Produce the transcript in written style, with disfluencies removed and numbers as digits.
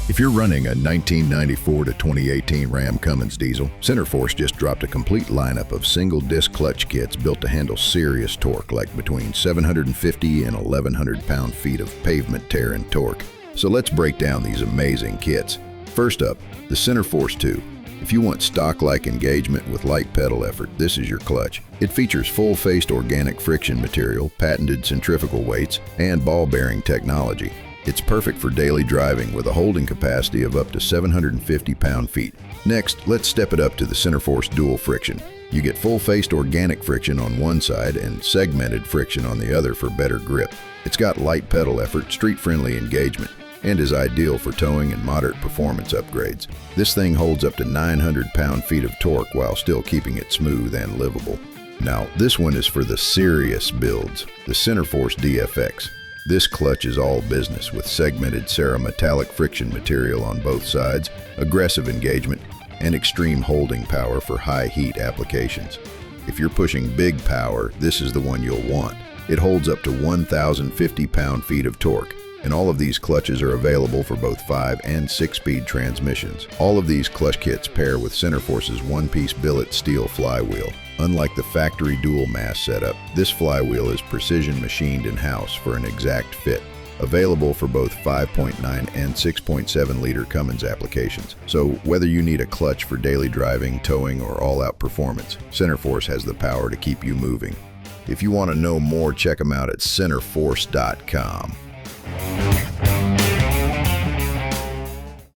If you're running a 1994 to 2018 Ram Cummins diesel, Centerforce just dropped a complete lineup of single-disc clutch kits built to handle serious torque, like between 750 and 1,100 pound-feet of pavement tear and torque. So let's break down these amazing kits. First up, the Centerforce 2. If you want stock-like engagement with light pedal effort, this is your clutch. It features full-faced organic friction material, patented centrifugal weights, and ball bearing technology. It's perfect for daily driving with a holding capacity of up to 750 pound-feet. Next, let's step it up to the Centerforce Dual Friction. You get full-faced organic friction on one side and segmented friction on the other for better grip. It's got light pedal effort, street-friendly engagement, and is ideal for towing and moderate performance upgrades. This thing holds up to 900 pound-feet of torque while still keeping it smooth and livable. Now, this one is for the serious builds, the Centerforce DFX. This clutch is all business with segmented cerametallic friction material on both sides, aggressive engagement, and extreme holding power for high heat applications. If you're pushing big power, this is the one you'll want. It holds up to 1,050 pound-feet of torque, and all of these clutches are available for both 5- and 6-speed transmissions. All of these clutch kits pair with Centerforce's one-piece billet steel flywheel. Unlike the factory dual mass setup, this flywheel is precision machined in-house for an exact fit. Available for both 5.9 and 6.7 liter Cummins applications. So whether you need a clutch for daily driving, towing, or all-out performance, Centerforce has the power to keep you moving. If you want to know more, check them out at centerforce.com.